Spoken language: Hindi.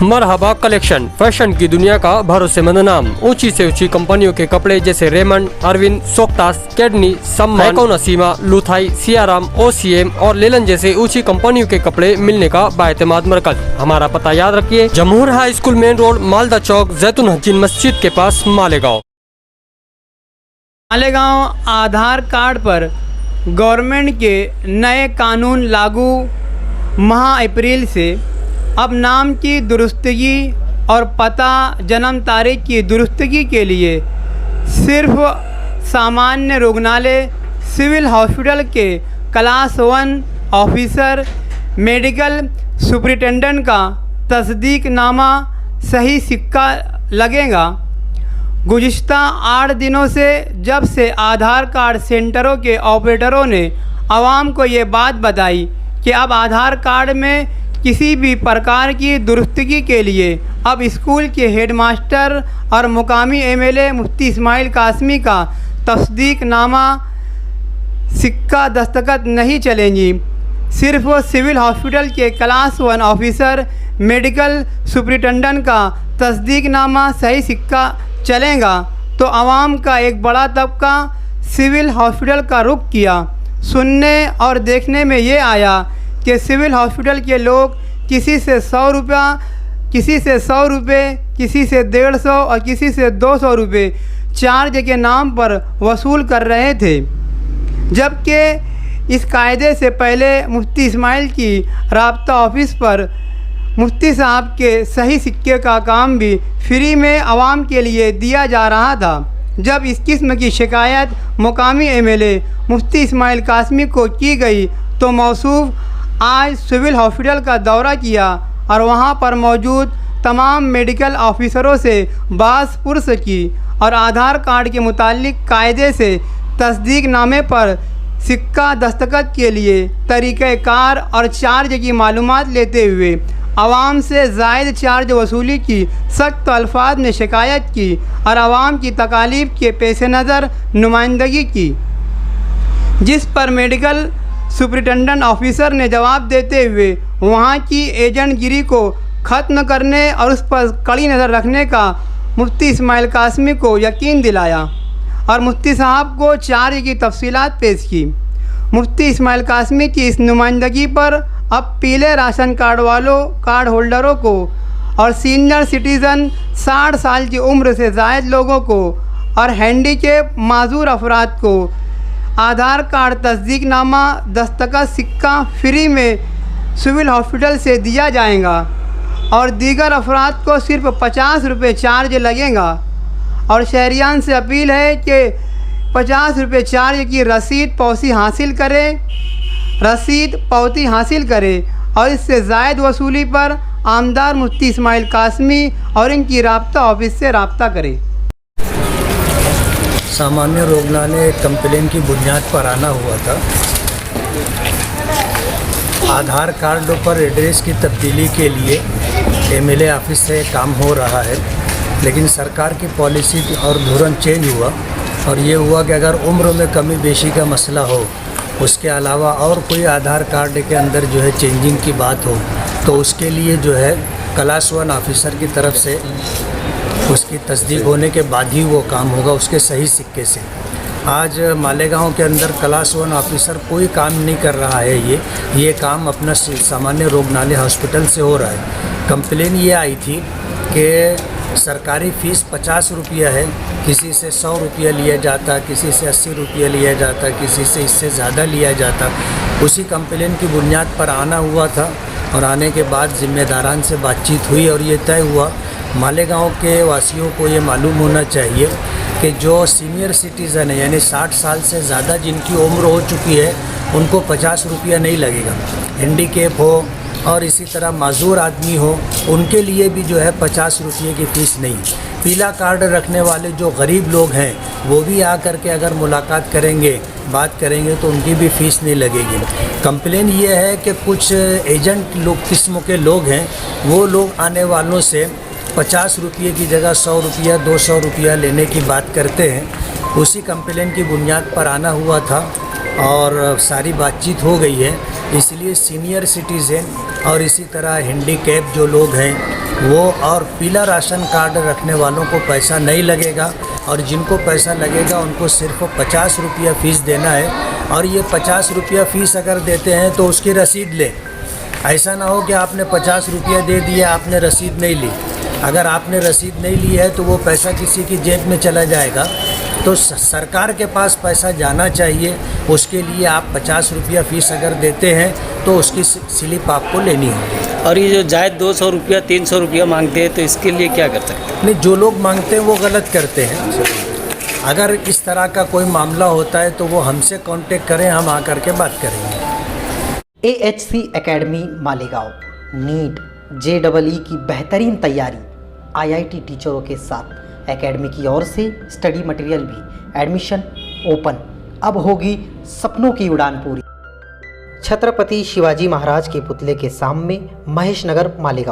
मरहबा कलेक्शन, फैशन की दुनिया का भरोसेमंद नाम। ऊंची से ऊंची कंपनियों के कपड़े जैसे रेमंड, अरविंद, सोक्टास, कैडनी, सम्मान, नसीमा, लुथाई, सियाराम, ओसीएम और लेलन जैसे ऊंची कंपनियों के कपड़े मिलने का बाएतमाद मरकज। हमारा पता याद रखिए, Jamhoor high school main road, Malda चौक, जैतून हजीन मस्जिद के पास, मालेगांव। मालेगांव आधार कार्ड पर गवर्नमेंट के नए कानून लागू माह अप्रैल से अब नाम की दुरुस्तगी और पता जन्म तारीख की दुरुस्तगी के लिए सिर्फ सामान्य रुग्णालय सिविल हॉस्पिटल के क्लास 1 ऑफिसर मेडिकल सुपरिटेंडेंट का तस्दीकनामा सही सिक्का लगेगा। गुज़िश्ता 8 दिनों से जब से आधार कार्ड सेंटरों के ऑपरेटरों ने आवाम को ये बात बताई कि अब आधार कार्ड में किसी भी प्रकार की दुरुस्तगी के लिए अब स्कूल के हेडमास्टर और मुकामी एमएलए मुफ्ती इस्माइल कासमी का तस्दीकनामा सिक्का दस्तखत नहीं चलेंगी। सिर्फ सिविल हॉस्पिटल के क्लास 1 ऑफिसर मेडिकल सुपरिटेंडेंट का तस्दीकनामा सही सिक्का चलेगा। तो आवाम का एक बड़ा तबका सिविल हॉस्पिटल का रुख किया। सुनने और देखने में ये आया कि सिविल हॉस्पिटल के लोग किसी से 100 रुपया, किसी से 100 रुपये, किसी से 150 और किसी से 200 रुपये चार्ज के नाम पर वसूल कर रहे थे, जबकि इस कायदे से पहले मुफ्ती इस्माइल की राब्ता ऑफिस पर मुफ्ती साहब के सही सिक्के का काम भी फ्री में आवाम के लिए दिया जा रहा था। जब इस किस्म की शिकायत मुकामी एमएलए मुफ्ती इस्माइल कासमी को की गई तो मौसूफ आज सिविल हॉस्पिटल का दौरा किया और वहां पर मौजूद तमाम मेडिकल ऑफिसरों से बात पुरस की और आधार कार्ड के मुतालिक कायदे से तस्दीकनामे पर सिक्का दस्तखत के लिए तरीक़ाकार और चार्ज की मालूमात लेते हुए आवाम से ज़ायद चार्ज वसूली की सख्त अल्फाज में शिकायत की और आवाम की तकालीफ के पेश नज़र नुमाइंदगी की, जिस पर मेडिकल सुपरिटेंडेंट ऑफिसर ने जवाब देते हुए वहां की एजेंटगिरी को ख़त्म करने और उस पर कड़ी नज़र रखने का मुफ्ती इस्माइल कासमी को यकीन दिलाया और मुफ्ती साहब को चार्ज की तफसीलात पेश की। मुफ्ती इस्माइल कासमी की इस नुमाइंदगी पर अब पीले राशन कार्ड होल्डरों को और सीनियर सिटीज़न 60 साल की उम्र से ज़ायद लोगों को और हैंडीकैप माजूर अफराद को आधार कार्ड तस्दीकनामा दस्तखत सिक्का फ्री में सिविल हॉस्पिटल से दिया जाएगा और दीगर अफराद को सिर्फ 50 रुपये चार्ज लगेगा। और शहरियान से अपील है कि 50 रुपये चार्ज की रसीद पावती हासिल करें और इससे ज़ायद वसूली पर आमदार मुफ्ती इस्माइल कासमी और इनकी राब्ता ऑफिस से रब्ता करें। सामान्य रुग्णालय कंप्लेन की बुनियाद पर आना हुआ था। आधार कार्ड पर एड्रेस की तब्दीली के लिए एमएलए ऑफिस से काम हो रहा है, लेकिन सरकार की पॉलिसी और धोरण चेंज हुआ और ये हुआ कि अगर उम्र में कमी बेशी का मसला हो, उसके अलावा और कोई आधार कार्ड के अंदर जो है चेंजिंग की बात हो, तो उसके लिए जो है क्लास 1 ऑफिसर की तरफ से उसकी तस्दीक होने के बाद ही वो काम होगा उसके सही सिक्के से। आज मालेगांव के अंदर क्लास 1 ऑफिसर कोई काम नहीं कर रहा है। ये काम अपना सामान्य रुग्णालय हॉस्पिटल से हो रहा है। कंप्लेन ये आई थी कि सरकारी फ़ीस 50 रुपया है, किसी से 100 रुपया लिया जाता, किसी से 80 रुपया लिया जाता, किसी से इससे ज़्यादा लिया जाता। उसी कंप्लेन की बुनियाद पर आना हुआ था और आने के बाद ज़िम्मेदारान से बातचीत हुई और ये तय हुआ, मालेगांव के वासियों को ये मालूम होना चाहिए कि जो सीनियर सिटीज़न है यानी 60 साल से ज़्यादा जिनकी उम्र हो चुकी है उनको 50 रुपया नहीं लगेगा। हैंडीकैप हो और इसी तरह माजूर आदमी हो उनके लिए भी जो है 50 रुपये की फ़ीस नहीं। पीला कार्ड रखने वाले जो गरीब लोग हैं वो भी आकर के अगर मुलाकात करेंगे, बात करेंगे तो उनकी भी फ़ीस नहीं लगेगी। कंप्लेन ये है कि कुछ एजेंट लोग किस्म के लोग हैं, वो लोग आने वालों से 50 रुपये की जगह 100 रुपया 200 रुपया लेने की बात करते हैं। उसी कंप्लेन की बुनियाद पर आना हुआ था और सारी बातचीत हो गई है। इसलिए सीनियर सिटीज़न और इसी तरह हैंडीकैप जो लोग हैं वो और पीला राशन कार्ड रखने वालों को पैसा नहीं लगेगा, और जिनको पैसा लगेगा उनको सिर्फ 50 रुपया फ़ीस देना है। और ये 50 रुपया फ़ीस अगर देते हैं तो उसकी रसीद लें। ऐसा ना हो कि आपने 50 रुपया दे दिया, आपने रसीद नहीं ली। अगर आपने रसीद नहीं ली है तो वो पैसा किसी की जेब में चला जाएगा। तो सरकार के पास पैसा जाना चाहिए, उसके लिए आप 50 रुपया फ़ीस अगर देते हैं तो उसकी स्लिप आपको लेनी होगी। और ये जो जायज़ 200 रुपया 300 रुपया मांगते हैं तो इसके लिए क्या कर सकते हैं? नहीं, जो लोग मांगते हैं वो गलत करते हैं। अगर इस तरह का कोई मामला होता है तो वो हमसे कांटेक्ट करें, हम आकर के बात करेंगे। AHC academy Malegaon NEET JEE की बेहतरीन तैयारी IIT टीचरों के साथ एकेडमी की ओर से स्टडी मटेरियल भी एडमिशन ओपन। अब होगी सपनों की उड़ान पूरी। छत्रपति शिवाजी महाराज के पुतले के सामने महेश नगर मालेगांव।